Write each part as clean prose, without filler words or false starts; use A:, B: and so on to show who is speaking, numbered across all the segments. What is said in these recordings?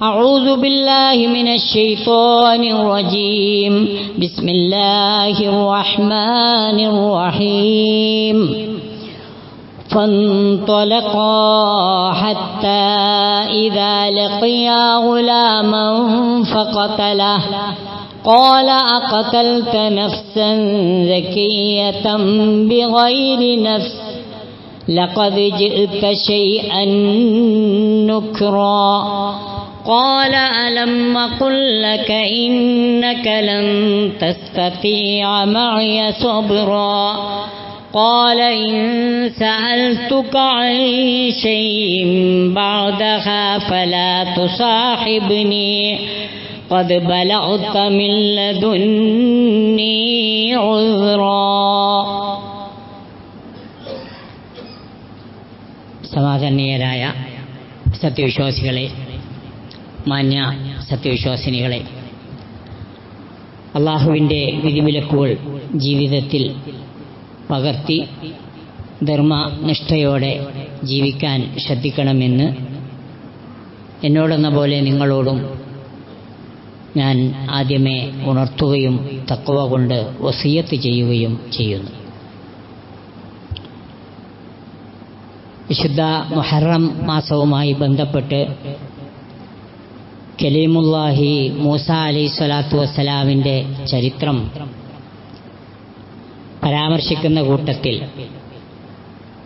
A: أعوذ بالله من الشيطان الرجيم. بسم الله الرحمن الرحيم. فانطلقا حتى إذا لقيا غلاما فقتله قال أقتلت نفسا زكية بغير نفس لقد جئت شيئا نكرا قال ألم أقل لك إنك لن تستطيع معي صبرا قال إن سألتك عن شيء بعدها فلا تصاحبني قد بلغت من لدني عذرا. സമാധാനീയരായ സത്യവിശ്വാസികളെ, മാന്യ സത്യവിശ്വാസിനികളെ, അള്ളാഹുവിൻ്റെ വിധിവിലക്കുകൾ ജീവിതത്തിൽ പകർത്തി ധർമ്മനിഷ്ഠയോടെ ജീവിക്കാൻ ശ്രദ്ധിക്കണമെന്ന് എന്നോടെന്ന പോലെ നിങ്ങളോടും ഞാൻ ആദ്യമേ ഉണർത്തുകയും തഖ്വ കൊണ്ട് വസിയത്ത് ചെയ്യുകയും ചെയ്യുന്നു. വിശുദ്ധ മുഹറം മാസവുമായി ബന്ധപ്പെട്ട് കലീമുല്ലാഹി മൂസ അലൈഹിസ്സലാത്തു വസ്സലാമിൻ്റെ ചരിത്രം പരാമർശിക്കുന്ന കൂട്ടത്തിൽ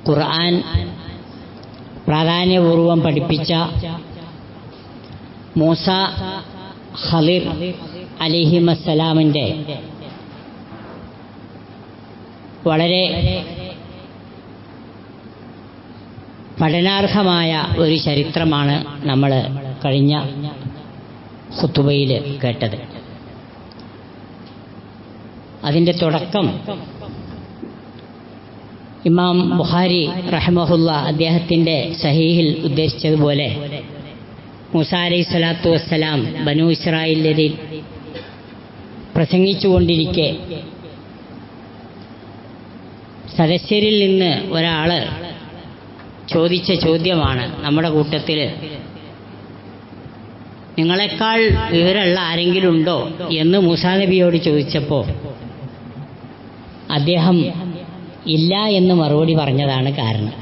A: ഖുർആൻ പ്രാധാന്യപൂർവം പഠിപ്പിച്ച മൂസ ഖളിർ അലൈഹിമസ്സലാമിൻ്റെ വളരെ പഠനാർഹമായ ഒരു ചരിത്രമാണ് നമ്മൾ കഴിഞ്ഞ ഖുതുബയിൽ കേട്ടത്. അതിൻ്റെ ഇമാം ബുഖാരി റഹിമഹുല്ല അദ്ദേഹത്തിൻ്റെ സഹീഹിൽ ഉദ്ധരിച്ചതുപോലെ മൂസ അലൈഹിസ്സലാത്തു വസ്സലാം ബനൂ ഇസ്രായേലിൽ പ്രസംഗിച്ചുകൊണ്ടിരിക്കെ സദസ്യരിൽ നിന്ന് ഒരാൾ ചോദിച്ച ചോദ്യമാണ്, നമ്മുടെ കൂട്ടത്തിൽ നിങ്ങളെക്കാൾ വിവരമുള്ള ആരെങ്കിലും ഉണ്ടോ എന്ന് മൂസാ നബിയോട് ചോദിച്ചപ്പോൾ അദ്ദേഹം ഇല്ല എന്ന് മറുപടി പറഞ്ഞതാണ് കാരണം.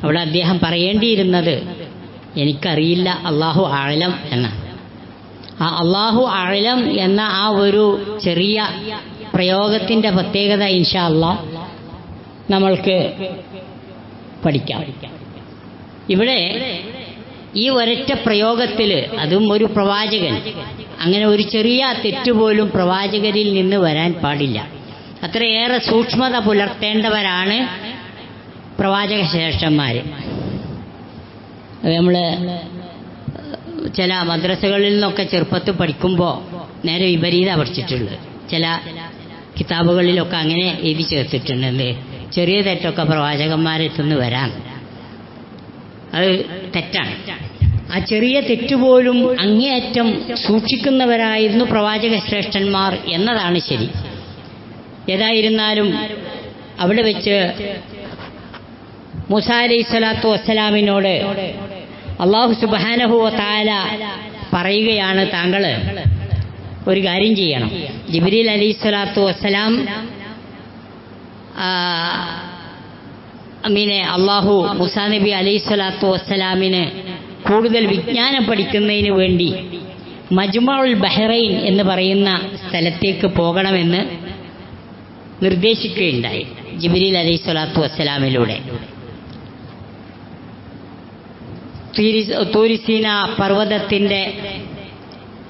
A: അവിടെ അദ്ദേഹം പറയേണ്ടിയിരുന്നത് എനിക്കറിയില്ല, അള്ളാഹു ആലം എന്നാണ്. ആ അള്ളാഹു ആലം എന്ന ആ ഒരു ചെറിയ പ്രയോഗത്തിൻ്റെ പ്രത്യേകത ഇൻഷാ അല്ലാഹ് നമ്മൾക്ക് പഠിക്കാം. ഇവിടെ ഈ ഒരൊറ്റ പ്രയോഗത്തിൽ, അതും ഒരു പ്രവാചകൻ, അങ്ങനെ ഒരു ചെറിയ തെറ്റുപോലും പ്രവാചകരിൽ നിന്ന് വരാൻ പാടില്ല. അത്രയേറെ സൂക്ഷ്മത പുലർത്തേണ്ടവരാണ് പ്രവാചക ശ്രേഷ്ഠന്മാർ. നമ്മൾ ചില മദ്രസകളിൽ നിന്നൊക്കെ ചെറുപ്പത്തിൽ പഠിക്കുമ്പോൾ നേരെ വിപരീതമാണ് പഠിച്ചിട്ടുള്ളത്. ചില കിതാബുകളിലൊക്കെ അങ്ങനെ എഴുതി ചേർത്തിട്ടുണ്ടല്ലേ, ചെറിയ തെറ്റൊക്കെ പ്രവാചകന്മാരെത്തുനിന്ന് വരാൻ. അത് തെറ്റാണ്. ആ ചെറിയ തെറ്റുപോലും അങ്ങേയറ്റം സൂക്ഷിക്കുന്നവരായിരുന്നു പ്രവാചക ശ്രേഷ്ഠന്മാർ എന്നതാണ് ശരി. ഏതായിരുന്നാലും അവിടെ വെച്ച് മൂസ അലൈഹിസ്സലാത്തു വസ്സലാമിനോട് അല്ലാഹു സുബ്ഹാനഹു വ തആല പറയുകയാണ്, താങ്കൾ ഒരു കാര്യം ചെയ്യണം. ജിബ്രീൽ അലൈഹിസ്സലാത്തു വസ്സലാം അള്ളാഹു മൂസാ നബി അലൈഹിസ്സലാത്തു വസ്സലാമിന് കൂടുതൽ വിജ്ഞാനം പഠിക്കുന്നതിന് വേണ്ടി മജ്മഉൽ ബഹ്റൈൻ എന്ന് പറയുന്ന സ്ഥലത്തേക്ക് പോകണമെന്ന് നിർദ്ദേശിക്കുകയുണ്ടായി ജിബ്രീൽ അലൈഹിസ്സലാത്തു വസ്സലാമിലൂടെ. തൂരിസീന പർവ്വതത്തിൻ്റെ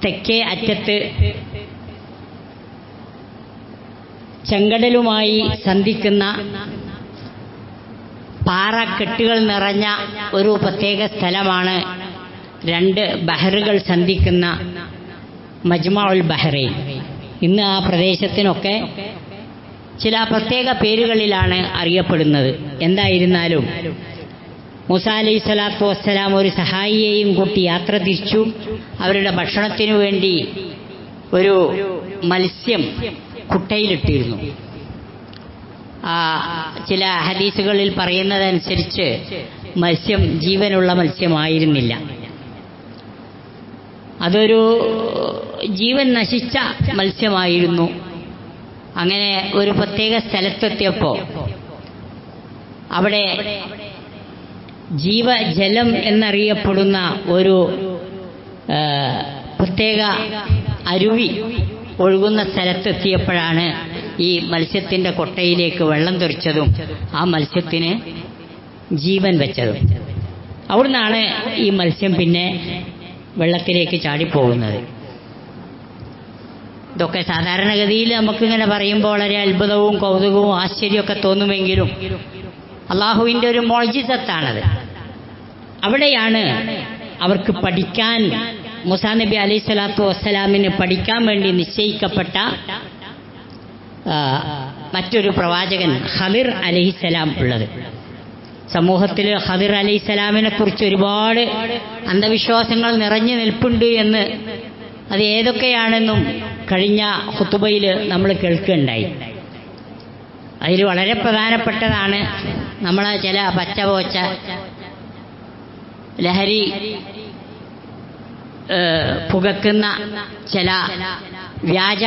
A: തെക്കേ അറ്റത്ത് ചെങ്കടലുമായി സന്ധിക്കുന്ന പാറക്കെട്ടുകൾ നിറഞ്ഞ ഒരു പ്രത്യേക സ്ഥലമാണ് രണ്ട് ബഹറുകൾ സന്ധിക്കുന്ന മജ്മഉൽ ബഹ്റൈൻ. ഇന്ന് ആ പ്രദേശത്തിനൊക്കെ ചില പ്രത്യേക പേരുകളിലാണ് അറിയപ്പെടുന്നത്. എന്തായിരുന്നാലും മൂസാ അലൈഹിസ്സലാത്തു വസ്സലാം ഒരു സഹായിയെയും കൂട്ടി യാത്ര തിരിച്ചു. അവരുടെ ഭക്ഷണത്തിനു വേണ്ടി ഒരു മത്സ്യം കുട്ടയിലിട്ടിരുന്നു. ചില ഹദീസുകളിൽ പറയുന്നതനുസരിച്ച് മത്സ്യം ജീവനുള്ള മത്സ്യമായിരുന്നില്ല. അതൊരു ജീവൻ നശിച്ച മത്സ്യമായിരുന്നു. അങ്ങനെ ഒരു പ്രത്യേക സ്ഥലത്തെത്തിയപ്പോൾ അവിടെ ജീവജലം എന്നറിയപ്പെടുന്ന ഒരു പ്രത്യേക അരുവി ഒഴുകുന്ന സ്ഥലത്തെത്തിയപ്പോഴാണ് ഈ മത്സ്യത്തിൻ്റെ കൊട്ടയിലേക്ക് വെള്ളം തെറിച്ചതും ആ മത്സ്യത്തിന് ജീവൻ വെച്ചതും. അവിടുന്നാണ് ഈ മത്സ്യം പിന്നെ വെള്ളത്തിലേക്ക് ചാടിപ്പോകുന്നത്. ഇതൊക്കെ സാധാരണഗതിയിൽ നമുക്കിങ്ങനെ പറയുമ്പോൾ വളരെ അത്ഭുതവും കൗതുകവും ആശ്ചര്യമൊക്കെ തോന്നുമെങ്കിലും അള്ളാഹുവിൻ്റെ ഒരു മുഅ്ജിസത്താണത്. അവിടെയാണ് അവർക്ക് പഠിക്കാൻ, മൂസാ നബി അലൈഹി സ്വലാത്തു വസ്സലാമിന് പഠിക്കാൻ വേണ്ടി നിശ്ചയിക്കപ്പെട്ട മറ്റൊരു പ്രവാചകൻ ഖദിർ അലൈഹിസ്സലാം ഉള്ളത്. സമൂഹത്തിൽ ഖദിർ അലൈഹിസ്സലാമിനെ കുറിച്ച് ഒരുപാട് അന്ധവിശ്വാസങ്ങൾ നിറഞ്ഞു നിൽപ്പുണ്ട് എന്ന്, അത് ഏതൊക്കെയാണെന്നും കഴിഞ്ഞ ഖുതുബയിൽ നമ്മൾ കേൾക്കുകയുണ്ടായി. അതിൽ വളരെ പ്രധാനപ്പെട്ടതാണ് നമ്മളെ ചില പച്ചപോച്ച ലഹരി പുകക്കുന്ന ചില വ്യാജ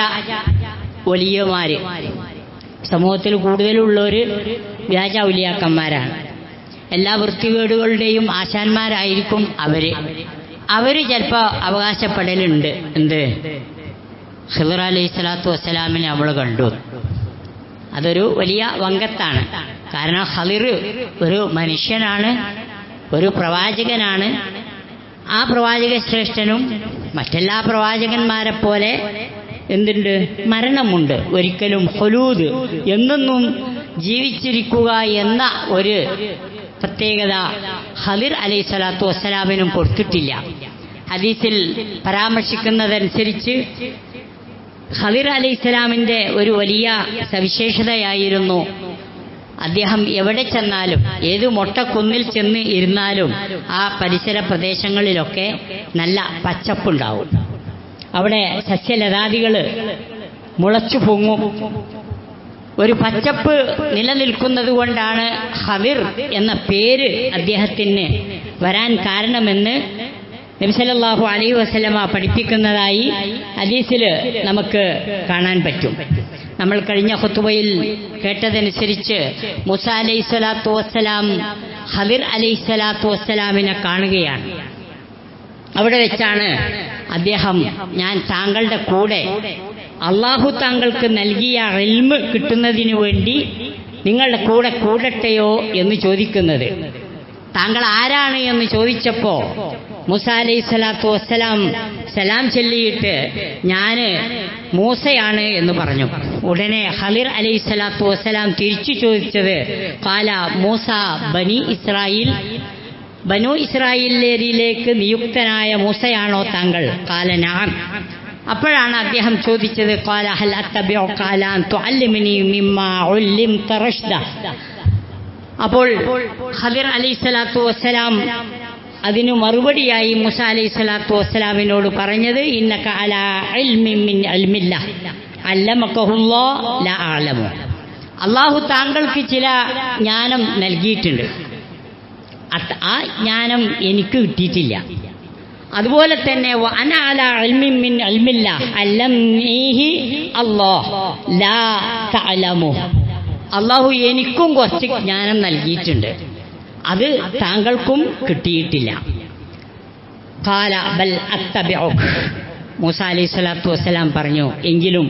A: വലിയമാര് സമൂഹത്തിൽ കൂടുതലുള്ളവർ വ്യാജ ഔലിയാക്കന്മാരാണ്. എല്ലാ വൃത്തികേടുകളുടെയും ആശാന്മാരായിരിക്കും അവർ ചിലപ്പോൾ അവകാശപ്പെടലുണ്ട്. എന്ത്? ഖിദ്ർ അലൈഹി സ്വലാത്തു വസ്സലാമിനെ നമ്മൾ കണ്ടു. അതൊരു വലിയ വങ്കത്താണ്. കാരണം ഖിദ്ർ ഒരു മനുഷ്യനാണ്, ഒരു പ്രവാചകനാണ്. ആ പ്രവാചക ശ്രേഷ്ഠനും മറ്റെല്ലാ പ്രവാചകന്മാരെ പോലെ എന്തുണ്ട്? മരണമുണ്ട്. ഒരിക്കലും ഖുലൂദ് എന്നൊന്നും ജീവിച്ചിരിക്കുക എന്ന ഒരു പ്രത്യേകത ഖിദ്ർ അലൈഹി സ്വലാത്തു വസ്സലാമിനും കൊടുത്തിട്ടില്ല. ഹദീസിൽ പരാമർശിക്കുന്നതനുസരിച്ച് ഖിദ്ർ അലൈഹിസ്സലാമിൻ്റെ ഒരു വലിയ സവിശേഷതയായിരുന്നു അദ്ദേഹം എവിടെ ചെന്നാലും, ഏത് മൊട്ടക്കുന്നിൽ ചെന്ന് ഇരുന്നാലും ആ പരിസര പ്രദേശങ്ങളിലൊക്കെ നല്ല പച്ചപ്പുണ്ടാവും. അവിടെ സസ്യലതാദികൾ മുളച്ചു പൊങ്ങും. ഒരു പച്ചപ്പ് നിലനിൽക്കുന്നത് കൊണ്ടാണ് ഖിദ്ർ എന്ന പേര് അദ്ദേഹത്തിന് വരാൻ കാരണമെന്ന് നബി സല്ലല്ലാഹു അലൈഹി വസല്ലമ പഠിപ്പിക്കുന്നതായി ഹദീസിൽ നമുക്ക് കാണാൻ പറ്റും. നമ്മൾ കഴിഞ്ഞ ഖുതുബയിൽ കേട്ടതനുസരിച്ച് മൂസാ അലൈഹി സ്വലാത്തു വസ്സലാം ഖിദ്ർ അലൈഹി സ്വലാത്തു വസ്സലാമിനെ കാണുകയാണ്. അവിടെ വെച്ചാണ് അദ്ദേഹം, ഞാൻ താങ്കളുടെ കൂടെ അള്ളാഹു താങ്കൾക്ക് നൽകിയ ഇൽമ് കിട്ടുന്നതിനു വേണ്ടി നിങ്ങളുടെ കൂടെ കൂടട്ടെയോ എന്ന് ചോദിക്കുന്നത്. താങ്കൾ ആരാണ് എന്ന് ചോദിച്ചപ്പോ മൂസാ അലൈഹി സ്വലാത്തു വസ്സലാം സലാം ചൊല്ലിയിട്ട് ഞാൻ മൂസയാണ് എന്ന് പറഞ്ഞു. ഉടനെ ഖിദ്ർ അലൈഹി സ്വലാത്തു വസ്സലാം തിരിച്ചു ചോദിച്ചത്, ഖാല മൂസ ബനു ഇസ്രായേലിലേക്ക് നിയുക്തനായ മൂസയാണോ താങ്കൾ? ഖാല നഅം. അപ്പോഴാണ് അദ്ദേഹം ചോദിച്ചത്, ഖാല ഹൽ അത്തബിഉക അലാ അൻ തുഅല്ലിമനി മിമ്മാ ഉല്ലിംത റഷ്ദ. അപ്പോൾ ഖിദ്ർ അലൈഹി സ്വലാത്തു വസ്സലാം അതിനു മറുപടിയായി മൂസാ അലൈഹി സ്വലാത്തു വസ്സലാമിനോട് പറഞ്ഞത്, ഇന്നക അലാ ഇൽമിൻ മിൻ ഇൽമില്ലാഹ് അല്ലമകഹുല്ലാഹ് ലാ അഅലമു. അള്ളാഹു താങ്കൾക്ക് ചില ജ്ഞാനം നൽകിയിട്ടുണ്ട്, ആ ജ്ഞാനം എനിക്ക് കിട്ടിയിട്ടില്ല. അതുപോലെ തന്നെ വഅന അലാ ഇൽമിൻ മിൻ ഇൽമില്ലാഹ് അല്ലംനീഹി അല്ലാഹ് ലാ തഅലമു. അള്ളാഹു എനിക്കും കുറച്ച് ജ്ഞാനം നൽകിയിട്ടുണ്ട്, അത് താങ്കൾക്കും കിട്ടിയിട്ടില്ല. ഖാല ബൽ അത്തബിഉക. മൂസാ അലൈഹി സ്വലാത്തു വസ്സലാം പറഞ്ഞു, എങ്കിലും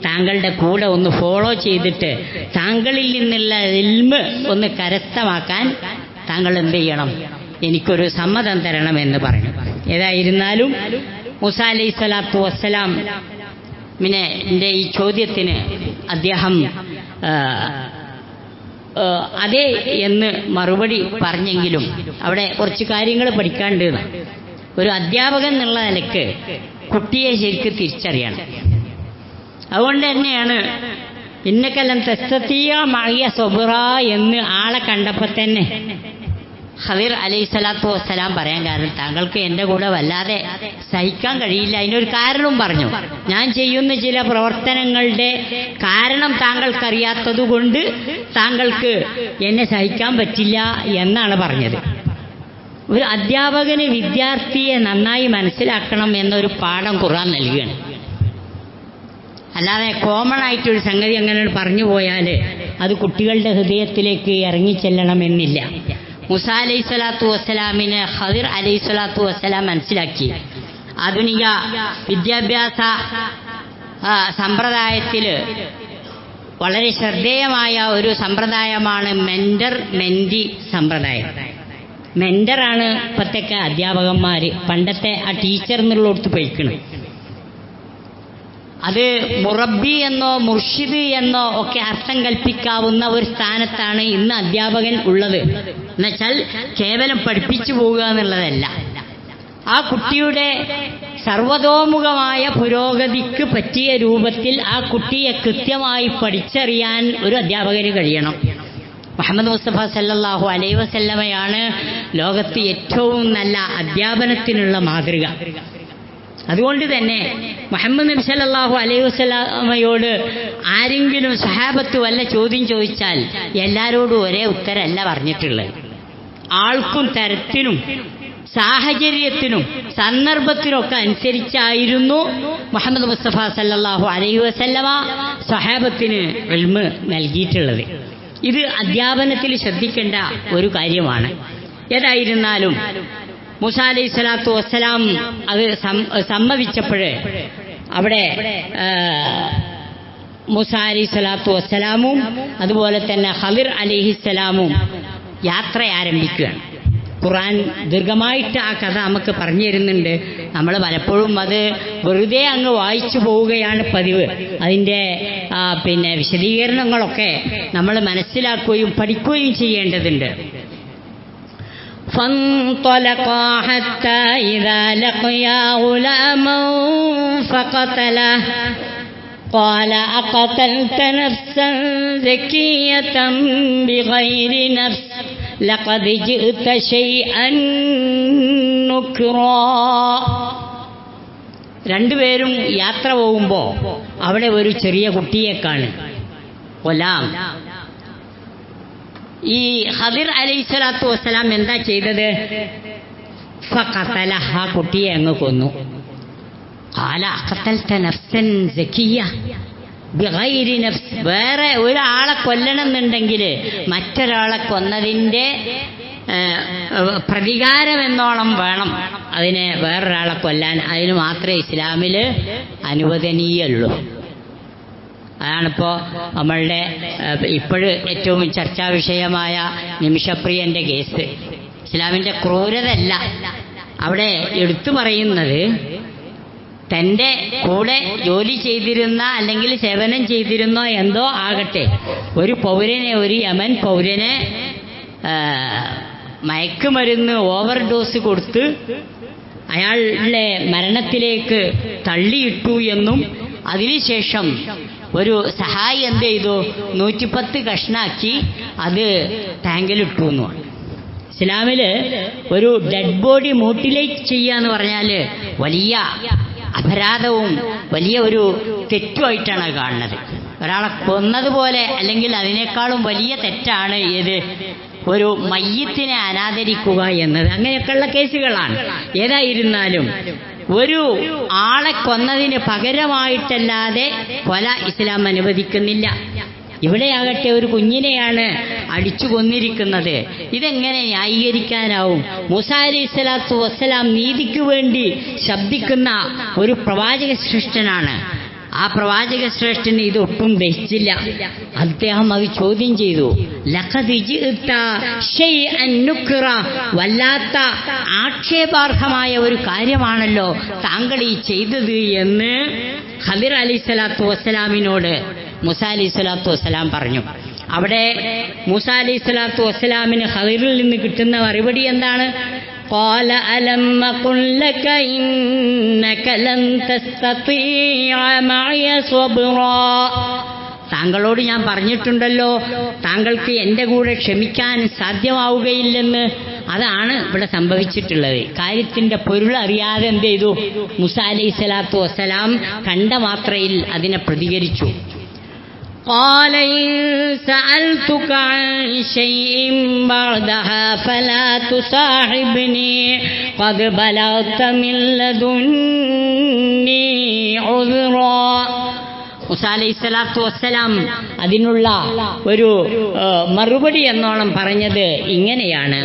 A: താങ്കളുടെ കൂടെ ഒന്ന് ഫോളോ ചെയ്തിട്ട് താങ്കളിൽ നിന്നുള്ള ഇൽമ് ഒന്ന് കരസ്ഥമാക്കാൻ താങ്കൾ എന്ത് ചെയ്യണം? എനിക്കൊരു സമ്മതം തരണമെന്ന് പറഞ്ഞു. ഏതായിരുന്നാലും മൂസാ അലൈഹി സ്വലാത്തു വസ്സലാമിനെ ഈ ചോദ്യത്തിന് അദ്ദേഹം അതെ എന്ന് മറുപടി പറഞ്ഞെങ്കിലും അവിടെ കുറച്ച് കാര്യങ്ങൾ പഠിക്കാണ്ട്. ഒരു അധ്യാപകൻ എന്നുള്ള നിലക്ക് കുട്ടിയെ ശരിക്ക് തിരിച്ചറിയണം. അതുകൊണ്ട് തന്നെയാണ് ഇന്നക ലൻ തസ്തതിയ മഅയ സബ്റ എന്ന് ആളെ കണ്ടപ്പോൾ തന്നെ ഖിദ്ർ അലൈഹി സ്വലാത്തു വസ്സലാം പറയാൻ കാരണം, താങ്കൾക്ക് എൻ്റെ കൂടെ വല്ലാതെ സഹിക്കാൻ കഴിയില്ല. അതിനൊരു കാരണവും പറഞ്ഞു. ഞാൻ ചെയ്യുന്ന ചില പ്രവർത്തനങ്ങളുടെ കാരണം താങ്കൾക്കറിയാത്തത് കൊണ്ട് താങ്കൾക്ക് എന്നെ സഹിക്കാൻ പറ്റില്ല എന്നാണ് പറഞ്ഞത്. ഒരു അധ്യാപകന് വിദ്യാർത്ഥിയെ നന്നായി മനസ്സിലാക്കണം എന്നൊരു പാഠം ഖുർആൻ നൽകുകയാണ്. അല്ലാതെ കോമൺ ആയിട്ടൊരു സംഗതി അങ്ങനെ പറഞ്ഞു പോയാൽ അത് കുട്ടികളുടെ ഹൃദയത്തിലേക്ക് ഇറങ്ങിച്ചെല്ലണമെന്നില്ല. മൂസാ അലൈഹി സ്വലാത്തു വസ്സലാമിന് ഖദിർ അലൈഹി സ്വലാത്തു വസ്സലാം മനസ്സിലാക്കി. ആധുനിക വിദ്യാഭ്യാസ സമ്പ്രദായത്തിൽ വളരെ ശ്രദ്ധേയമായ ഒരു സമ്പ്രദായമാണ് മെന്റർ മെന്റി സമ്പ്രദായം. മെന്ററാണ് ഇപ്പോഴത്തെ അധ്യാപകന്മാർ. പണ്ടത്തെ ആ ടീച്ചർ എന്നുള്ളടത്ത് പോയിക്കണം. അത് മുറബി എന്നോ മുർഷിദ് എന്നോ ഒക്കെ അർത്ഥം കൽപ്പിക്കാവുന്ന ഒരു സ്ഥാനത്താണ് ഇന്ന് അധ്യാപകൻ ഉള്ളത്. എന്നുവെച്ചാൽ കേവലം പഠിപ്പിച്ചു പോവുക എന്നുള്ളതല്ല, ആ കുട്ടിയുടെ സർവതോമുഖമായ പുരോഗതിക്ക് പറ്റിയ രൂപത്തിൽ ആ കുട്ടിയെ കൃത്യമായി പഠിച്ചറിയാൻ ഒരു അധ്യാപകന് കഴിയണം. മുഹമ്മദ് മുസ്തഫ സല്ലല്ലാഹു അലൈഹി വസല്ലമയാണ് ലോകത്ത് ഏറ്റവും നല്ല അധ്യാപനത്തിനുള്ള മാതൃക. അതുകൊണ്ട് തന്നെ മുഹമ്മദ് നബി സല്ലല്ലാഹു അലൈഹി വസല്ലമയോട് ആരെങ്കിലും സഹാബത്ത് വല്ല ചോദ്യം ചോദിച്ചാൽ എല്ലാവരോടും ഒരേ ഉത്തരമല്ല പറഞ്ഞിട്ടുള്ളത്. ആൾക്കും തരത്തിനും സാഹചര്യത്തിനും സന്ദർഭത്തിനൊക്കെ അനുസരിച്ചായിരുന്നു മുഹമ്മദ് മുസ്തഫ സല്ലല്ലാഹു അലൈഹി വസല്ലമ സഹാബത്തിന് ഇൽമ് നൽകിയിട്ടുള്ളത്. ഇത് അധ്യാപനത്തിൽ ശ്രദ്ധിക്കേണ്ട ഒരു കാര്യമാണ്. ഏതായിരുന്നാലും മൂസാ അലൈഹി സ്വലാത്തു വസ്സലാം അത് സമ്മതിച്ചപ്പോൾ അവിടെ മൂസാ അലൈഹി സ്വലാത്തു വസ്സലാമും അതുപോലെ തന്നെ ഖദിർ അലൈഹിസ്സലാമും യാത്ര ആരംഭിക്കുകയാണ്. ഖുർആൻ ദീർഘമായിട്ട് ആ കഥ നമുക്ക് പറഞ്ഞു തരുന്നുണ്ട്. നമ്മൾ പലപ്പോഴും അത് വെറുതെ അങ്ങ് വായിച്ചു പോവുകയാണ് പതിവ്. അതിൻ്റെ വിശദീകരണങ്ങളൊക്കെ നമ്മൾ മനസ്സിലാക്കുകയും പഠിക്കുകയും ചെയ്യേണ്ടതുണ്ട്. فانطلقا حتى إذا لقيا غلاما فقتله قال أقتلت نفسا زكية بغير نفس لقد جئت شيئا نكرا. രണ്ടുപേരും യാത്ര പോകുമ്പോൾ അവിടെ ഒരു ചെറിയ കുട്ടിയെ കാണും. ഗുലാം. ഈ ഖദിർ അലൈഹി സ്വലാത്തു വസ്സലാം എന്താ ചെയ്തത്? ഫഖതല, ആ കുട്ടിയെ അങ്ങ് കൊന്നു. ഖാല അഖതൽത നഫ്സൻ സകിയ്യ ബിഗൈരി നഫ്സ്. വേറെ ഒരാളെ കൊല്ലണം എന്നുണ്ടെങ്കിൽ മറ്റൊരാളെ കൊന്നതിൻ്റെ പ്രതികാരമെന്നോണം വേണം അതിനെ വേറൊരാളെ കൊല്ലാൻ. അതിന് മാത്രമേ ഇസ്ലാമിൽ അനുവദനീയുള്ളൂ. അതാണിപ്പോൾ നമ്മളുടെ ഇപ്പോഴും ഏറ്റവും ചർച്ചാ വിഷയമായ നിമിഷപ്രിയൻ്റെ കേസ്. ഇസ്ലാമിൻ്റെ ക്രൂരതല്ല അവിടെ എടുത്തു പറയുന്നത്. തൻ്റെ കൂടെ ജോലി ചെയ്തിരുന്ന അല്ലെങ്കിൽ സേവനം ചെയ്തിരുന്നോ എന്തോ ആകട്ടെ, ഒരു പൗരനെ, ഒരു യമൻ പൗരനെ മയക്കുമരുന്ന് ഓവർഡോസ് കൊടുത്ത് അയാളുടെ മരണത്തിലേക്ക് തള്ളിയിട്ടു എന്നും അതിനുശേഷം ഒരു സഹായി എന്ത് ചെയ്തു, 110 കഷ്ണാക്കി അത് ടാങ്കിലിട്ടു എന്നുമാണ്. ഇസ്ലാമിൽ ഒരു ഡെഡ് ബോഡി മ്യൂട്ടിലേറ്റ് ചെയ്യുക എന്ന് പറഞ്ഞാൽ വലിയ അപരാധവും വലിയ ഒരു തെറ്റുമായിട്ടാണ് കാണുന്നത്. ഒരാളെ കൊന്നതുപോലെ അല്ലെങ്കിൽ അതിനേക്കാളും വലിയ തെറ്റാണ് ഏത്, ഒരു മയ്യത്തിനെ അനാദരിക്കുക എന്നത്. അങ്ങനെയൊക്കെയുള്ള കേസുകളാണ്. ഏതായിരുന്നാലും ഒരു ആളെ കൊന്നതിന് പകരമായിട്ടല്ലാതെ കൊല ഇസ്ലാം അനുവദിക്കുന്നില്ല. ഇവിടെയാകട്ടെ ഒരു കുഞ്ഞിനെയാണ് അടിച്ചു കൊന്നിരിക്കുന്നത്. ഇതെങ്ങനെ ന്യായീകരിക്കാനാവും? മൂസാ അലൈഹി സ്വലാത്തു വസ്സലാം നീതിക്ക് വേണ്ടി ശബ്ദിക്കുന്ന ഒരു പ്രവാചക ശ്രേഷ്ഠനാണ്. ആ പ്രവാചക ശ്രേഷ്ഠന് ഇതൊട്ടും ദഹിച്ചില്ല. അദ്ദേഹം അത് ചോദ്യം ചെയ്തു. ലഖദ് ജിഅ്ത ശൈഅൻ നുക്റ, വല്ലാത്ത ആക്ഷേപാർഹമായ ഒരു കാര്യമാണല്ലോ താങ്കൾ ഈ ചെയ്തത് എന്ന് ഖദിർ അലൈഹി സ്വലാത്തു വസ്സലാമിനോട് മൂസാ അലൈഹി സ്വലാത്തു വസ്സലാം പറഞ്ഞു. അവിടെ മൂസാ അലൈഹി സ്വലാത്തു വസ്സലാമിന് ഖദിറിൽ നിന്ന് കിട്ടുന്ന മറുപടി എന്താണ്? قال ألم أقل لك إنك لن تستطيع معي صبرا. താങ്കളോട് ഞാൻ പറഞ്ഞിട്ടുണ്ടല്ലോ താങ്കൾക്ക് എൻ്റെ കൂടെ ക്ഷമിക്കാൻ സാധ്യമാവുകയില്ലെന്ന്. അതാണ് ഇവിടെ സംഭവിച്ചിട്ടുള്ളത്. കാര്യത്തിൻ്റെ പൊരുൾ അറിയാതെ എന്ത് ചെയ്തു? മൂസാ അലൈഹി സ്വലാത്തു വസ്സലാം കണ്ട മാത്രയിൽ അതിനെ പ്രതികരിച്ചു. قال إن سألتك عن شيء بعدها فلا تصاحبني قد بلغت من لدني عذرا. മൂസ അലൈഹിസ്സലാത്തു വസ്സലാം അതിനുള്ള ഒരു മറുപടി എന്നോണം പറഞ്ഞത് ഇങ്ങനെയാണ്: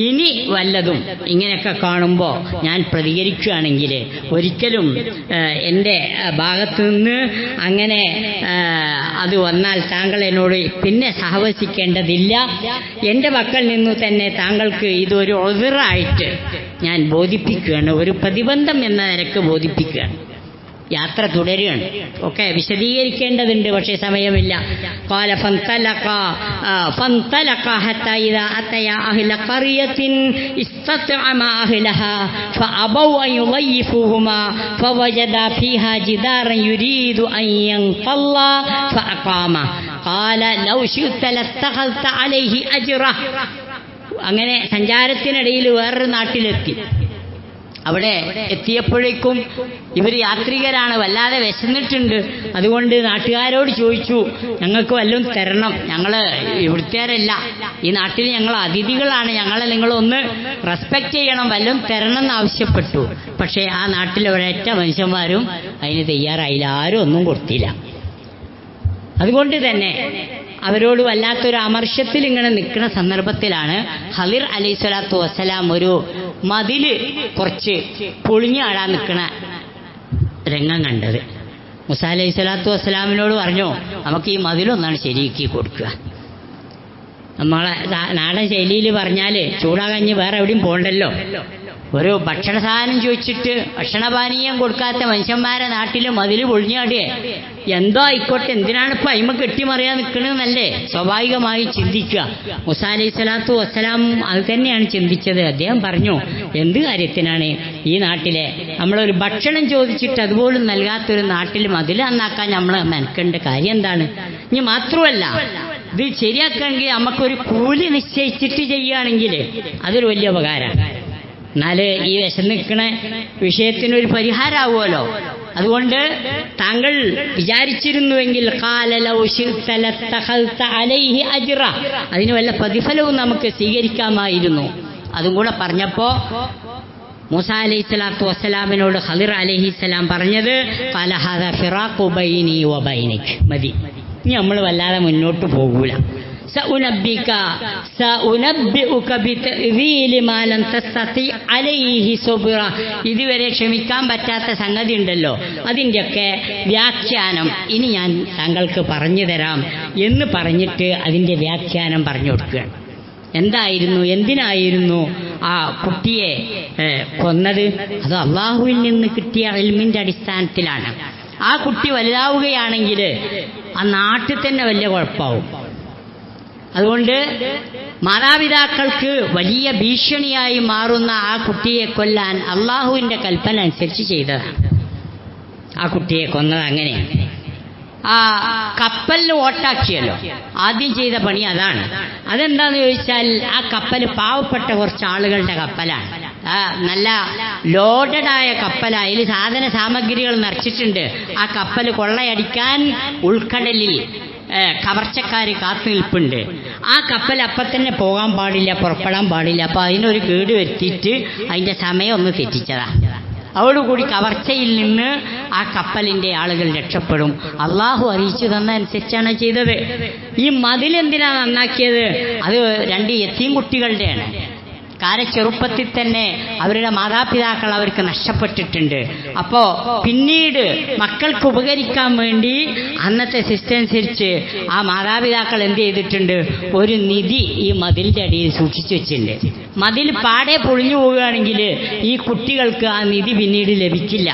A: ഇനി വല്ലതും ഇങ്ങനെയൊക്കെ കാണുമ്പോൾ ഞാൻ പ്രതികരിക്കുകയാണെങ്കിൽ ഒരിക്കലും എൻ്റെ ഭാഗത്തു നിന്ന് അങ്ങനെ അത് വന്നാൽ താങ്കൾ എന്നോട് പിന്നെ സഹവസിക്കേണ്ടതില്ല. എൻ്റെ പക്കൽ നിന്നു തന്നെ താങ്കൾക്ക് ഇതൊരു ഉദ്റായിട്ട് ഞാൻ ബോധിപ്പിക്കുകയാണ്, ഒരു പ്രതിബന്ധം എന്ന നിലക്ക് ബോധിപ്പിക്കുകയാണ്. യാത്ര തുടരുകയാണ്. ഒക്കെ വിശദീകരിക്കേണ്ടതുണ്ട്, പക്ഷേ സമയമില്ല. قال فانطلقا حتى إذا أتيا أهل قرية استطعما أهلها فأبوا أن يضيفوهما فوجدا فيها جدارا يريد أن ينقض فأقامه قال لو شئت لاتخذت عليه أجرا. അങ്ങനെ സഞ്ചാരത്തിനിടയിൽ വേറൊരു നാട്ടിലെത്തി. അവിടെ എത്തിയപ്പോഴേക്കും ഇവർ യാത്രികരാണ്, വല്ലാതെ വിശന്നിട്ടുണ്ട്. അതുകൊണ്ട് നാട്ടുകാരോട് ചോദിച്ചു, ഞങ്ങൾക്ക് വല്ലതും തരണം, ഞങ്ങൾ ഇവിടുത്തേരല്ല, ഈ നാട്ടിൽ ഞങ്ങൾ അതിഥികളാണ്, ഞങ്ങളെ നിങ്ങളൊന്ന് റെസ്പെക്റ്റ് ചെയ്യണം, വല്ലതും തരണം എന്ന് ആവശ്യപ്പെട്ടു. പക്ഷേ ആ നാട്ടിലെ ഒരൊറ്റ മനുഷ്യന്മാരും അതിന് തയ്യാറായില്ല, ആരും ഒന്നും കൊടുത്തില്ല. അതുകൊണ്ട് തന്നെ അവരോട് വല്ലാത്തൊരു അമർഷത്തിൽ ഇങ്ങനെ നിൽക്കുന്ന സന്ദർഭത്തിലാണ് ഖളിർ അലൈഹിസ്സലാത്തു വസ്സലാം ഒരു മതില് കുറച്ച് പൊളിഞ്ഞാടാൻ നിൽക്കുന്ന രംഗം കണ്ടത്. മൂസ അലൈഹിസ്സലാത്തു വസ്സലാമിനോട് പറഞ്ഞു, നമുക്ക് ഈ മതിലൊന്നാണ് ശരിയാക്കി കൊടുക്കുക. നമ്മളെ നാടൻ ശൈലിയിൽ പറഞ്ഞാൽ ചൂടാകഞ്ഞ് വേറെ എവിടെയും പോകണ്ടല്ലോ. ഒരു ഭക്ഷണ സാധനം ചോദിച്ചിട്ട് ഭക്ഷണപാനീയം കൊടുക്കാത്ത മനുഷ്യന്മാരെ നാട്ടിൽ മതിൽ പൊളിഞ്ഞാടിയേ എന്തോ ആയിക്കോട്ടെ, എന്തിനാണ് ഇപ്പം അയിമ കെട്ടിമറിയാൻ നിൽക്കണമെന്നല്ലേ സ്വാഭാവികമായി ചിന്തിക്കുക. മൂസ അലൈഹിസ്സലാത്തു വസ്സലാം അത് തന്നെയാണ് ചിന്തിച്ചത്. അദ്ദേഹം പറഞ്ഞു, എന്ത് കാര്യത്തിനാണ് ഈ നാട്ടിലെ നമ്മളൊരു ഭക്ഷണം ചോദിച്ചിട്ട് അതുപോലും നൽകാത്തൊരു നാട്ടിൽ മതിൽ നന്നാക്കാൻ നമ്മൾ മെനക്കേണ്ട കാര്യം എന്താണ്? ഇനി മാത്രമല്ല, ഇത് ശരിയാക്കണമെങ്കിൽ നമുക്കൊരു കൂലി നിശ്ചയിച്ചിട്ട് ചെയ്യുകയാണെങ്കിൽ അതൊരു വലിയ ഉപകാരമാണ്. എന്നാല് ഈ വിശന്നിക്കണ വിഷയത്തിനൊരു പരിഹാരമാവുമല്ലോ. അതുകൊണ്ട് താങ്കൾ വിചാരിച്ചിരുന്നുവെങ്കിൽ അതിന് വല്ല പ്രതിഫലവും നമുക്ക് സ്വീകരിക്കാമായിരുന്നു. അതും കൂടെ പറഞ്ഞപ്പോ മൂസ അലൈഹിസ്സലാത്തു വസ്സലാമിനോട് ഖളിർ അലൈഹിസ്സലാം പറഞ്ഞത്, ഖാല ഹാദാ ഫിറാഖു ബൈനി വ ബൈനിക്, മതി, ഇനി നമ്മൾ വല്ലാതെ മുന്നോട്ട് പോകൂല. ഇതുവരെ ക്ഷമിക്കാൻ പറ്റാത്ത സംഗതി ഉണ്ടല്ലോ, അതിൻ്റെയൊക്കെ വ്യാഖ്യാനം ഇനി ഞാൻ താങ്കൾക്ക് പറഞ്ഞു തരാം എന്ന് പറഞ്ഞിട്ട് അതിൻ്റെ വ്യാഖ്യാനം പറഞ്ഞു കൊടുക്കുകയാണ്. എന്തായിരുന്നു, എന്തിനായിരുന്നു ആ കുട്ടിയെ കൊന്നത്? അത് അള്ളാഹുവിൽ നിന്ന് കിട്ടിയ ഇൽമിൻ്റെ അടിസ്ഥാനത്തിലാണ്. ആ കുട്ടി വലുതാവുകയാണെങ്കിൽ ആ നാട്ടിൽ തന്നെ വലിയ കുഴപ്പമാവും. അതുകൊണ്ട് മാതാപിതാക്കൾക്ക് വലിയ ഭീഷണിയായി മാറുന്ന ആ കുട്ടിയെ കൊല്ലാൻ അള്ളാഹുവിൻ്റെ കൽപ്പന അനുസരിച്ച് ചെയ്തതാണ്. ആ കുട്ടിയെ കൊന്നത് അങ്ങനെയാണ്. ആ കപ്പലിൽ ഓട്ടാക്കിയല്ലോ, ആദ്യം ചെയ്ത പണി അതാണ്. അതെന്താന്ന് ചോദിച്ചാൽ, ആ കപ്പൽ പാവപ്പെട്ട കുറച്ച് ആളുകളുടെ കപ്പലാണ്. നല്ല ലോഡഡായ കപ്പലാണ്, അതിൽ സാധന സാമഗ്രികൾ നിറച്ചിട്ടുണ്ട്. ആ കപ്പൽ കൊള്ളയടിക്കാൻ ഉൾക്കടലിൽ കവർച്ചക്കാര് കാത്തു നിൽപ്പുണ്ട്. ആ കപ്പൽ അപ്പം തന്നെ പോകാൻ പാടില്ല, പുറപ്പെടാൻ പാടില്ല. അപ്പോൾ അതിനൊരു കേട് വരുത്തിയിട്ട് അതിൻ്റെ സമയം ഒന്ന് തെറ്റിച്ചതാ. അതോടുകൂടി കവർച്ചയിൽ നിന്ന് ആ കപ്പലിൻ്റെ ആളുകൾ രക്ഷപ്പെടും. അള്ളാഹു അറിയിച്ചു തന്നതനുസരിച്ചാണ് ചെയ്തത്. ഈ മതിലെന്തിനാണ് നന്നാക്കിയത്? അത് 2 യതീം കുട്ടികളുടെയാണ്. ചെറുപ്പത്തിൽ തന്നെ അവരുടെ മാതാപിതാക്കൾ അവർക്ക് നഷ്ടപ്പെട്ടിട്ടുണ്ട്. അപ്പോൾ പിന്നീട് മക്കൾക്ക് ഉപകരിക്കാൻ വേണ്ടി അന്നത്തെ സിസ്റ്റം അനുസരിച്ച് ആ മാതാപിതാക്കൾ എന്ത് ചെയ്തിട്ടുണ്ട്? ഒരു നിധി ഈ മതിലിൻ്റെ അടിയിൽ സൂക്ഷിച്ചു വെച്ചിട്ടുണ്ട്. മതിൽ പാടെ പൊളിഞ്ഞു പോവുകയാണെങ്കിൽ ഈ കുട്ടികൾക്ക് ആ നിധി പിന്നീട് ലഭിക്കില്ല.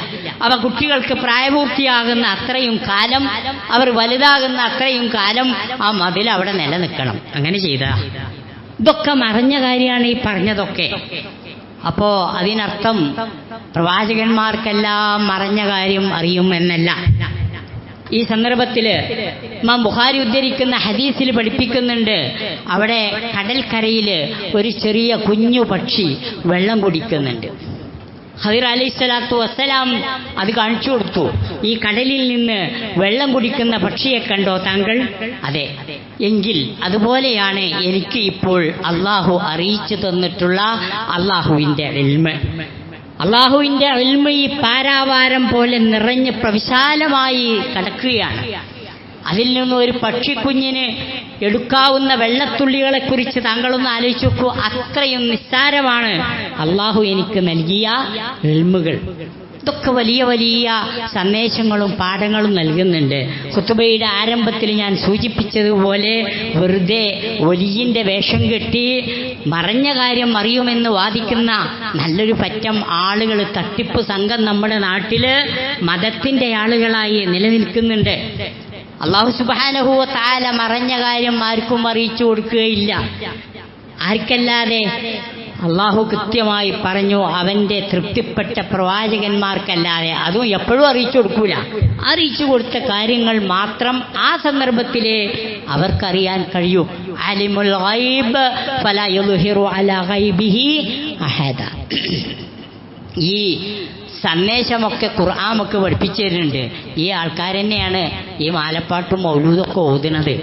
A: അവ കുട്ടികൾക്ക് പ്രായപൂർത്തിയാകുന്ന അത്രയും കാലം, അവർ വലുതാകുന്ന അത്രയും കാലം ആ മതിൽ അവിടെ നിലനിൽക്കണം. അങ്ങനെ ചെയ്താ ഇതൊക്കെ മറഞ്ഞ കാര്യമാണ് ഈ പറഞ്ഞതൊക്കെ. അപ്പോ അതിനർത്ഥം പ്രവാചകന്മാർക്കെല്ലാം മറഞ്ഞ കാര്യം അറിയും എന്നല്ല. ഈ സന്ദർഭത്തിൽ ഇമാം ബുഖാരി ഉദ്ധരിക്കുന്ന ഹദീസിൽ പഠിപ്പിക്കുന്നുണ്ട്, അവിടെ കടൽക്കരയിൽ ഒരു ചെറിയ കുഞ്ഞു പക്ഷി വെള്ളം കുടിക്കുന്നുണ്ട്. ഖദിർ അലൈഹിസ്സലാത്തു വസ്സലാം അത് കാണിച്ചു കൊടുത്തു. ഈ കടലിൽ നിന്ന് വെള്ളം കുടിക്കുന്ന പക്ഷിയെ കണ്ടോ താങ്കൾ? അതെ. എങ്കിൽ അതുപോലെയാണ് എനിക്ക് ഇപ്പോൾ അള്ളാഹു അറിയിച്ചു തന്നിട്ടുള്ള അള്ളാഹുവിന്റെ ഇൽമ്. അള്ളാഹുവിന്റെ ഇൽമ് ഈ പാരാവാരം പോലെ നിറഞ്ഞ് പ്രവിശാലമായി കിടക്കുകയാണ്. അതിൽ നിന്ന് ഒരു പക്ഷിക്കുഞ്ഞിന് എടുക്കാവുന്ന വെള്ളത്തുള്ളികളെക്കുറിച്ച് താങ്കളൊന്ന് ആലോചിച്ച് നോക്കൂ. അത്രയും നിസ്സാരമാണ് അള്ളാഹു എനിക്ക് നൽകിയ ഇൽമുകൾ. ഇതൊക്കെ വലിയ വലിയ സന്ദേശങ്ങളും പാഠങ്ങളും നൽകുന്നുണ്ട്. ഖുതുബയുടെ ആരംഭത്തിൽ ഞാൻ സൂചിപ്പിച്ചതുപോലെ വെറുതെ വലിയന്റെ വേഷം കെട്ടി മറഞ്ഞ കാര്യം അറിയുമെന്ന് വാദിക്കുന്ന നല്ലൊരു പറ്റം ആളുകൾ, തട്ടിപ്പ് സംഘം നമ്മുടെ നാട്ടില് മതത്തിന്റെ ആളുകളായി നിലനിൽക്കുന്നുണ്ട്. അല്ലാഹു സുബ്ഹാനഹു വ തആല മറഞ്ഞ കാര്യം ആർക്കും അറിയിച്ചു കൊടുക്കുകയില്ല. ആർക്കല്ലാതെ? അള്ളാഹു കൃത്യമായി പറഞ്ഞു, അവന്റെ തൃപ്തിപ്പെട്ട പ്രവാചകന്മാർക്കല്ലാതെ. അതും എപ്പോഴും അറിയിച്ചു കൊടുക്കൂല. അറിയിച്ചു കൊടുത്ത കാര്യങ്ങൾ മാത്രം ആ സന്ദർഭത്തിലെ അവർക്കറിയാൻ കഴിയൂ. അലിമുൽ ഗൈബ് ഫലാ യുദ്ഹിറു അലാ ഗൈബിഹി അഹദ. ഈ സന്ദേശമൊക്കെ ഖുർആനൊക്കെ പഠിപ്പിച്ചു തരുന്നുണ്ട്. ഈ ആൾക്കാർ തന്നെയാണ് ഈ മാലപ്പാട്ടും മൗലൂദൊക്കെ ഓതുന്നത്.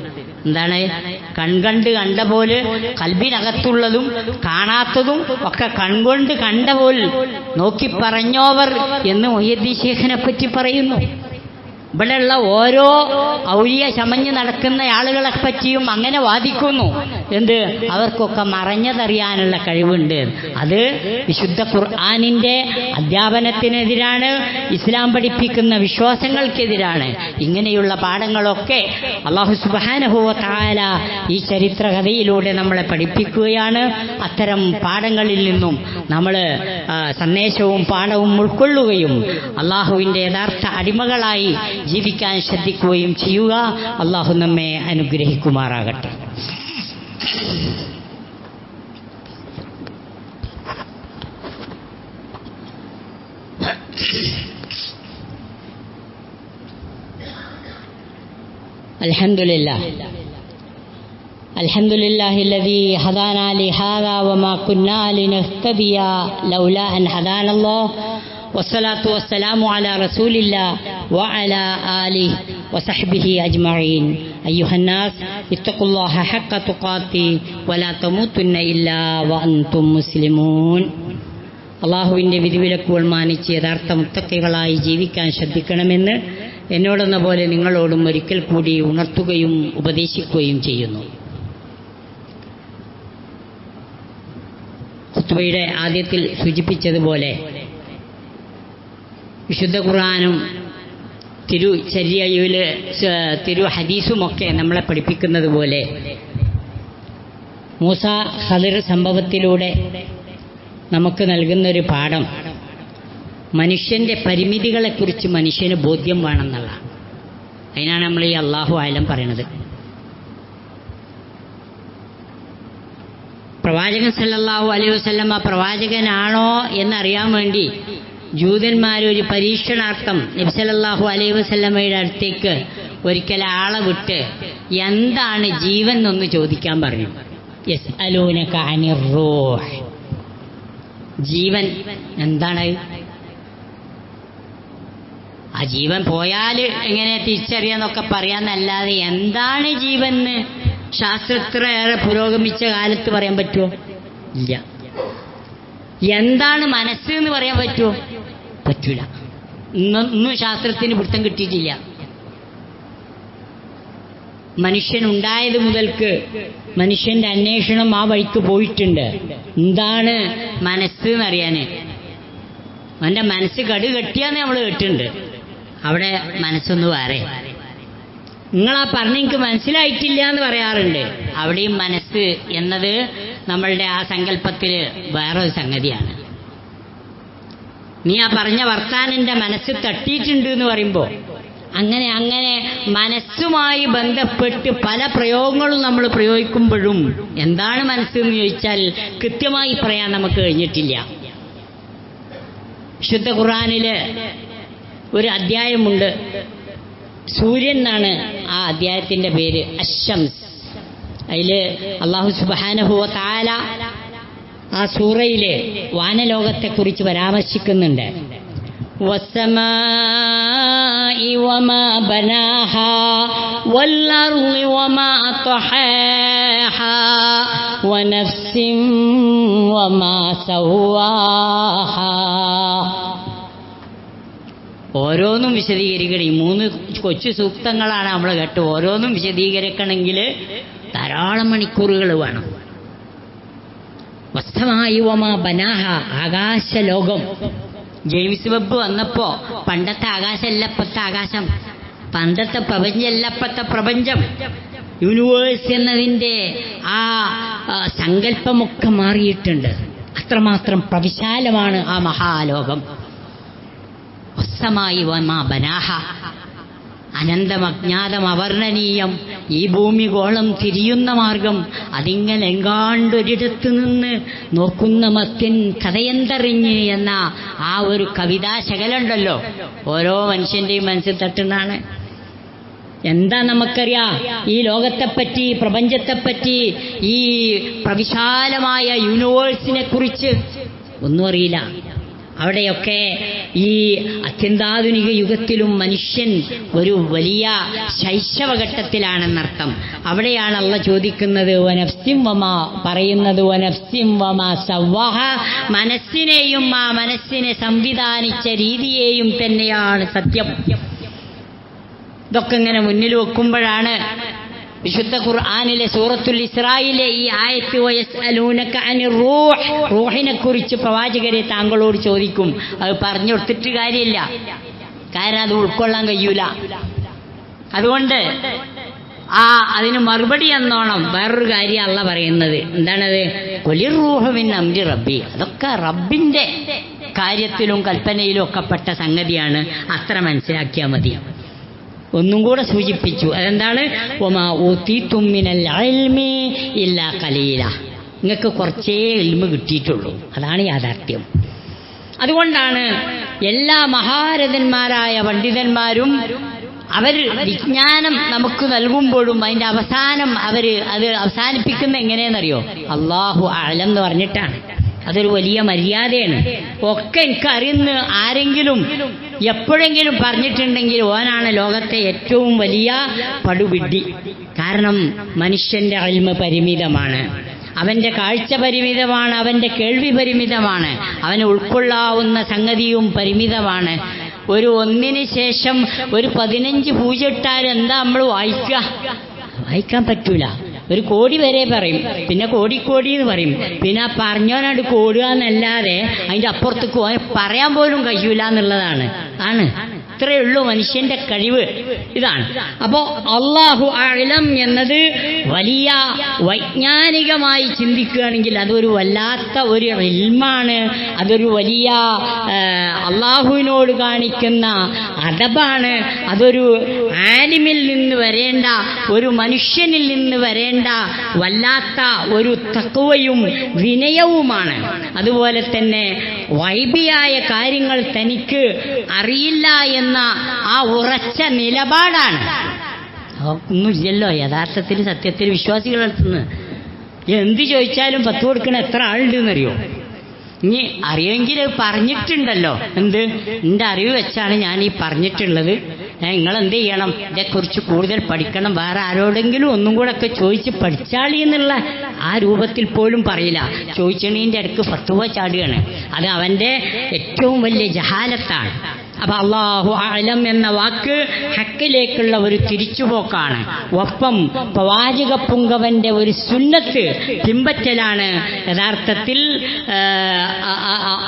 A: എന്താണ്? കൺകണ്ട് കണ്ട പോലെ കൽബിനകത്തുള്ളതും കാണാത്തതും ഒക്കെ കൺകൊണ്ട് കണ്ട പോലെ നോക്കി പറഞ്ഞോവർ എന്ന് മുഹ്യിദ്ദീൻ ശൈഖിനെ പറ്റി പറയുന്നു. ഇവിടെയുള്ള ഓരോ ഔലിയ ചമഞ്ഞ് നടക്കുന്ന ആളുകളെ പറ്റിയും അങ്ങനെ വാദിക്കുന്നു. എന്ത്? അവർക്കൊക്കെ മറഞ്ഞതറിയാനുള്ള കഴിവുണ്ട്. അത് വിശുദ്ധ ഖുർആനിന്റെ അധ്യാപനത്തിനെതിരാണ്, ഇസ്ലാം പഠിപ്പിക്കുന്ന വിശ്വാസങ്ങൾക്കെതിരാണ്. ഇങ്ങനെയുള്ള പാഠങ്ങളൊക്കെ അല്ലാഹു സുബ്ഹാനഹു വ തആല ഈ ചരിത്രകഥയിലൂടെ നമ്മളെ പഠിപ്പിക്കുകയാണ്. അത്തരം പാഠങ്ങളിൽ നിന്നും നമ്മൾ സന്ദേശവും പാഠവും ഉൾക്കൊള്ളുകയും അല്ലാഹുവിന്റെ യഥാർത്ഥ അടിമകളായി ജീവിക്കാൻ ശ്രദ്ധിക്കുകയും ചെയ്യുക. അല്ലാഹു നമ്മെ അനുഗ്രഹിക്കുമാറാകട്ടെ. അൽഹംദുലില്ലാഹ് അൽഹംദുലില്ലാഹില്ലദീ ഹദാനാ ലിഹാദാ വമാ കുന്നാ ലിനഹ്തദിയ ലൗലാ അൻ ഹദാനല്ലാഹ് വസ്സലാത്തു വസ്സലാമു അലാ റസൂലില്ലാ വഅലാ ആലിഹി വസഹ്ബിഹി അജ്മഈൻ. അയ്യുഹന്നാസ് ഇത്തഖുല്ലാഹ ഹഖ്ക തുഖാതി വലാ തമൂതുന്ന ഇല്ലാ വഅൻതും മുസ്ലിമൂൻ. അള്ളാഹുവിൻ്റെ വിധിവിലക്കുകൾ മാനിച്ച് യഥാർത്ഥ മുത്തഖികളായി ജീവിക്കാൻ ശ്രദ്ധിക്കണമെന്ന് എന്നോടെന്ന പോലെ നിങ്ങളോടും ഒരിക്കൽ കൂടി ഉണർത്തുകയും ഉപദേശിക്കുകയും ചെയ്യുന്നു. ഖുത്ബയുടെ ആദ്യത്തിൽ സൂചിപ്പിച്ചതുപോലെ വിശുദ്ധ ഖുർആനും തിരുചര്യയില് തിരു ഹദീസുമൊക്കെ നമ്മളെ പഠിപ്പിക്കുന്നത് പോലെ മൂസ ഖദിർ സംഭവത്തിലൂടെ നമുക്ക് നൽകുന്നൊരു പാഠം മനുഷ്യന്റെ പരിമിതികളെക്കുറിച്ച് മനുഷ്യന് ബോധ്യം വേണമെന്നുള്ള. അതിനാണ് നമ്മൾ ഈ അല്ലാഹു അഅലം പറയുന്നത്. പ്രവാചകൻ സല്ലല്ലാഹു അലൈഹി വസല്ലമ പ്രവാചകനാണോ എന്നറിയാൻ വേണ്ടി ജൂതന്മാരൊരു പരീക്ഷണാർത്ഥം നബി സല്ലല്ലാഹു അലൈഹി വസല്ലമയുടെ അടുത്തേക്ക് ഒരിക്കൽ ആളെ വിട്ട് എന്താണ് ജീവൻ എന്നൊന്ന് ചോദിക്കാൻ പറഞ്ഞു. യസ്അലൂനക അനിർ റൂഹ്, ജീവൻ എന്താണ്? ആ ജീവൻ പോയാൽ എങ്ങനെ തിരിച്ചറിയാന്നൊക്കെ പറയാന്നല്ലാതെ എന്താണ് ജീവൻ ശാസ്ത്രത്തിൽ ഏറെ പുരോഗമിച്ച കാലത്ത് പറയാൻ പറ്റുമോ? ഇല്ല. എന്താണ് മനസ്സ് എന്ന് പറയാൻ പറ്റുമോ? പറ്റൂല. ഇന്നും ശാസ്ത്രത്തിന് പിടുത്തം കിട്ടിയിട്ടില്ല. മനുഷ്യനുണ്ടായത് മുതൽക്ക് മനുഷ്യന്റെ അന്വേഷണം ആ വഴിക്ക് പോയിട്ടുണ്ട്. എന്താണ് മനസ്സ് എന്നറിയാന്. അവന്റെ മനസ്സ് കെട്ടിയാന്ന് നമ്മൾ കേട്ടിട്ടുണ്ട്. അവിടെ മനസ്സൊന്ന് വേറെ. നിങ്ങളാ പറഞ്ഞ എനിക്ക് മനസ്സിലായിട്ടില്ല എന്ന് പറയാറുണ്ട്. അവിടെയും മനസ്സ് എന്നത് നമ്മളുടെ ആ സങ്കല്പത്തിൽ വേറൊരു സംഗതിയാണ്. നീ ആ പറഞ്ഞ വർത്താനെന്റെ മനസ്സ് തട്ടിയിട്ടുണ്ട് എന്ന് പറയുമ്പോൾ അങ്ങനെ മനസ്സുമായി ബന്ധപ്പെട്ട് പല പ്രയോഗങ്ങളും നമ്മൾ പ്രയോഗിക്കുമ്പോഴും എന്താണ് മനസ്സെന്ന് ചോദിച്ചാൽ കൃത്യമായി പറയാൻ നമുക്ക് കഴിഞ്ഞിട്ടില്ല. വിശുദ്ധ ഖുർആനില് ഒരു അധ്യായമുണ്ട്. സൂര്യൻ എന്നാണ് ആ അധ്യായത്തിന്റെ പേര്, അശ്ശംസ്. അതില് അല്ലാഹു സുബ്ഹാനഹു വ തആല ആ സൂറയിലെ വാനലോകത്തെക്കുറിച്ച് പരാമർശിക്കുന്നുണ്ട്. വസ്സമാഇ വമാ ബനാഹാ വൽഅർളി വമാ തഹാഹാ വനഫ്സിൻ വമാ സവ്വാഹാ. ഓരോന്നും വിശദീകരിക്കണം. ഈ 3 കൊച്ചു സൂക്തങ്ങളാണ് നമ്മൾ കേട്ടു. ഓരോന്നും വിശദീകരിക്കണമെങ്കിൽ ധാരാളം മണിക്കൂറുകൾ വേണം. വസ്സമായി വമാ ബനാഹ, ആകാശലോകം. ജെയിംസ് വെബ് വന്നപ്പോ പണ്ടത്തെ ആകാശമല്ല ഇപ്പത്തെ ആകാശം, പണ്ടത്തെ പ്രപഞ്ചമല്ല ഇപ്പത്തെ പ്രപഞ്ചം. യൂണിവേഴ്സ് എന്നതിൻ്റെ ആ സങ്കല്പമൊക്കെ മാറിയിട്ടുണ്ട്. അത്രമാത്രം പ്രവിശാലമാണ് ആ മഹാലോകം. വസ്സമായി വമാ ബനാഹ, അനന്തം അജ്ഞാതം അവർണ്ണനീയം. ഈ ഭൂമി ഗോളം തിരിയുന്ന മാർഗം, അതിങ്ങനെ എങ്കാണ്ടൊരിടത്ത് നിന്ന് നോക്കുന്ന മത്യൻ കഥയന്തറിഞ്ഞ് എന്ന ആ ഒരു കവിതാശകലുണ്ടല്ലോ, ഓരോ മനുഷ്യന്റെയും മനസ്സിൽ തട്ടുന്നതാണ്. എന്താ നമുക്കറിയാം ഈ ലോകത്തെപ്പറ്റി, പ്രപഞ്ചത്തെപ്പറ്റി, ഈ പ്രവിശാലമായ യൂണിവേഴ്സിനെ കുറിച്ച് ഒന്നും അറിയില്ല. അവിടെയൊക്കെ ഈ അത്യന്താധുനിക യുഗത്തിലും മനുഷ്യൻ ഒരു വലിയ ശൈശവഘട്ടത്തിലാണെന്നർത്ഥം. അവിടെയാണ് അള്ളാഹ് ചോദിക്കുന്നത്, വനഫ്സിൻ വമാ, പറയുന്നത് വനഫ്സിൻ വമാ സവ്വാഹ, മനസ്സിനെയും ആ മനസ്സിനെ സംവിധാനിച്ച രീതിയെയും തന്നെയാണ് സത്യം. ഇതൊക്കെ ഇങ്ങനെ മുന്നിൽ വെക്കുമ്പോഴാണ് വിശുദ്ധ ഖുർആനിലെ സൂറത്തുൽ ഇസ്രായിലെ ഈ ആയത്ത്, വയസ്അലൂനക അനിർ റൂഹ്, റൂഹിനെ കുറിച്ച് പ്രവാചകരെ താങ്കളോട് ചോദിക്കും. അത് പറഞ്ഞു കൊടുത്തിട്ട് കാര്യമില്ല, കാരണം അത് ഉൾക്കൊള്ളാൻ കഴിയൂല. അതുകൊണ്ട് അതിന് മറുപടി എന്നോണം വേറൊരു കാര്യം അല്ലാഹ് പറയുന്നത്. എന്താണത്? ഖുലിർ റൂഹു മിൻ അംരി റബ്ബി, അതൊക്കെ റബ്ബിന്റെ കാര്യത്തിലും കൽപ്പനയിലും ഒക്കെ പെട്ട സംഗതിയാണ്, അത്ര മനസ്സിലാക്കിയാൽ മതി. ഒന്നും കൂടെ സൂചിപ്പിച്ചു. അതെന്താണ്? വമാ ഊതീതും മിനൽ ഇൽമി ഇല്ലാ ഖലീല, നിങ്ങൾക്ക് കുറച്ചേ ഇൽമ് കിട്ടിയിട്ടുള്ളൂ, അതാണ് യാഥാർത്ഥ്യം. അതുകൊണ്ടാണ് എല്ലാ മഹാരഥന്മാരായ പണ്ഡിതന്മാരും അവർ വിജ്ഞാനം നമുക്ക് നൽകുമ്പോഴും അതിൻ്റെ അവസാനം അത് അവസാനിപ്പിക്കുന്ന എങ്ങനെയെന്നറിയോ? അല്ലാഹു അഅലം എന്ന് പറഞ്ഞിട്ടാണ്. അതൊരു വലിയ മര്യാദയാണ്. ഒക്കെ എനിക്കറിയുന്ന ആരെങ്കിലും എപ്പോഴെങ്കിലും പറഞ്ഞിട്ടുണ്ടെങ്കിൽ ഓനാണ് ലോകത്തെ ഏറ്റവും വലിയ പടുവിഡ്ഢി. കാരണം മനുഷ്യന്റെ ഇൽമ് പരിമിതമാണ്, അവന്റെ കാഴ്ച പരിമിതമാണ്, അവന്റെ കേൾവി പരിമിതമാണ്, അവന് ഉൾക്കൊള്ളാവുന്ന സംഗതിയും പരിമിതമാണ്. ഒരു ഒന്നിന് ശേഷം ഒരു 15 പൂജ ഇട്ടാൽ എന്താ നമ്മൾ വായിക്കാൻ പറ്റൂല. ഒരു കോടി വരെ പറയും, പിന്നെ കോടി എന്ന് പറയും, പിന്നെ പറഞ്ഞോനാണ്ട് കോടുക എന്നല്ലാതെ അതിൻ്റെ അപ്പുറത്തേക്ക് പറയാൻ പോലും കഴിയൂല എന്നുള്ളതാണ്. ഇത്രയേ ഉള്ളൂ മനുഷ്യന്റെ കഴിവ്. ഇതാണ്. അപ്പോ അല്ലാഹു അഅലം എന്നത് വലിയ വൈജ്ഞാനികമായി ചിന്തിക്കുകയാണെങ്കിൽ അതൊരു വല്ലാത്ത ഒരു ഇൽമാണ്, അതൊരു വലിയ അള്ളാഹുവിനോട് കാണിക്കുന്ന അദബാണ്, അതൊരു ആലിമിൽ നിന്ന് വരേണ്ട, ഒരു മനുഷ്യനിൽ നിന്ന് വരേണ്ട വല്ലാത്ത ഒരു തഖ്വയും വിനയവുമാണ്. അതുപോലെ തന്നെ വൈബിയായ കാര്യങ്ങൾ തനിക്ക് അറിയില്ല എന്ന ആ ഉറച്ച നിലപാടാണ്. ഒന്നുമില്ലല്ലോ യഥാർത്ഥത്തിൽ സത്യത്തിൽ വിശ്വാസികളെടുത്തുനിന്ന് എന്ത് ചോദിച്ചാലും 10 കൊടുക്കണ എത്ര ആളുണ്ടെന്നറിയോ? ഇനി അറിയുമെങ്കിൽ പറഞ്ഞിട്ടുണ്ടല്ലോ, എന്ത് എൻ്റെ അറിവ് വെച്ചാണ് ഞാൻ ഈ പറഞ്ഞിട്ടുള്ളത്, നിങ്ങളെന്ത് ചെയ്യണം, ഇതേക്കുറിച്ച് കൂടുതൽ പഠിക്കണം, വേറെ ആരോടെങ്കിലും ഒന്നും കൂടെ ഒക്കെ ചോദിച്ച് പഠിച്ചാളി എന്നുള്ള ആ രൂപത്തിൽ പോലും പറയില്ല. ചോദിച്ചണീൻ്റെ ഇടയ്ക്ക് ഫത്വ ചാടുകയാണ്. അത് അവൻ്റെ ഏറ്റവും വലിയ ജഹാലത്താണ്. അപ്പൊ അല്ലാഹു അഅലം എന്ന വാക്ക് ഹക്കിലേക്കുള്ള ഒരു തിരിച്ചുപോക്കാണ്. ഒപ്പം പ്രവാചക പുങ്കവന്റെ ഒരു സുന്നത്ത് പിമ്പറ്റലാണ് യഥാർത്ഥത്തിൽ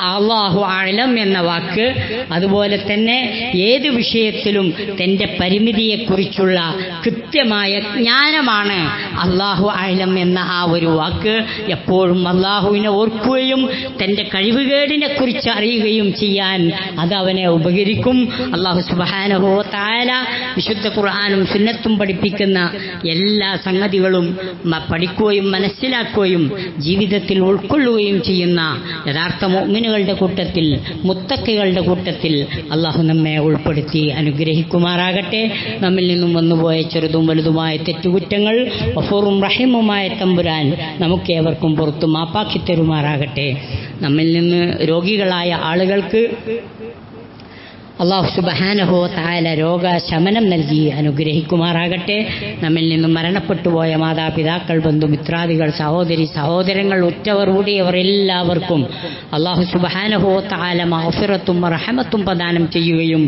A: അല്ലാഹു അഅലം എന്ന വാക്ക്. അതുപോലെ തന്നെ ഏത് വിഷയത്തിലും തൻ്റെ പരിമിതിയെക്കുറിച്ചുള്ള കൃത്യമായ ജ്ഞാനമാണ് അല്ലാഹു അഅലം എന്ന ആ ഒരു വാക്ക്. എപ്പോഴും അല്ലാഹുവിനെ ഓർക്കുകയും തൻ്റെ കഴിവുകേടിനെ കുറിച്ച് അറിയുകയും ചെയ്യാൻ അത് അവനെ ഉപകരിക്കും. ഉപകരിക്കും. അല്ലാഹു സുബ്ഹാനഹു വ തആല വിശുദ്ധ ഖുർആനും സുന്നത്തും പഠിപ്പിക്കുന്ന എല്ലാ സംഗതികളും പഠിക്കുകയും മനസ്സിലാക്കുകയും ജീവിതത്തിൽ ഉൾക്കൊള്ളുകയും ചെയ്യുന്ന യഥാർത്ഥ മുഅ്മിനുകളുടെ കൂട്ടത്തിൽ, മുത്തഖികളുടെ കൂട്ടത്തിൽ അല്ലാഹു നമ്മെ ഉൾപ്പെടുത്തി അനുഗ്രഹിക്കുമാറാകട്ടെ. നമ്മിൽ നിന്നും വന്നുപോയ ചെറുതും വലുതുമായ തെറ്റുകുറ്റങ്ങൾ ഗഫൂറും റഹീമുമായ തമ്പുരാൻ നമുക്കേവർക്കും പുറത്തു മാപ്പാക്കി തരുമാറാകട്ടെ. നമ്മിൽ നിന്ന് രോഗികളായ ആളുകൾക്ക് അല്ലാഹു സുബ്ഹാനഹു വ തആല രോഗശമനം നൽകി അനുഗ്രഹിക്കുമാറാകട്ടെ. നമ്മിൽ നിന്നും മരണപ്പെട്ടുപോയ മാതാപിതാക്കൾ, ബന്ധുമിത്രാദികൾ, സഹോദരി സഹോദരങ്ങൾ, ഉറ്റവർ കൂടിയവർ എല്ലാവർക്കും അല്ലാഹു സുബ്ഹാനഹു വ തആല മഗ്ഫിറത്തും റഹ്മത്തും പ്രദാനം ചെയ്യുകയും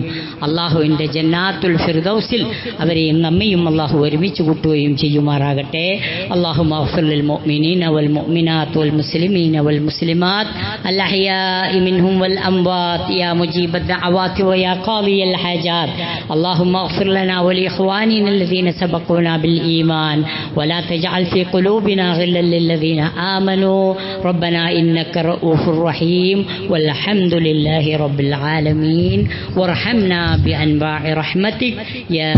A: അല്ലാഹുവിൻ്റെ ജന്നാത്തുൽ ഫിർദൗസിൽ അവരെയും നമ്മയും അല്ലാഹു ഒരുമിച്ച് കൂട്ടുകയും ചെയ്യുമാറാകട്ടെ. അല്ലാഹുമ്മ ഗ്ഫിർ ലിൽ മുഅ്മിനീന വൽ മുഅ്മിനാത്ത് വൽ മുസ്ലിമീന വൽ മുസ്ലിമാത്ത് അൽ അഹ്യാഇ മിൻഹും വൽ അംവാത്ത് യാ മുജീബദ് ദഅവാതി ويا قاضي الحاجات. اللهم اغفر لنا ولإخواننا الذين سبقونا بالإيمان ولا تجعل في قلوبنا غلا للذين آمنوا ربنا إنك رؤوف رحيم والحمد لله رب العالمين وارحمنا بأنواع رحمتك يا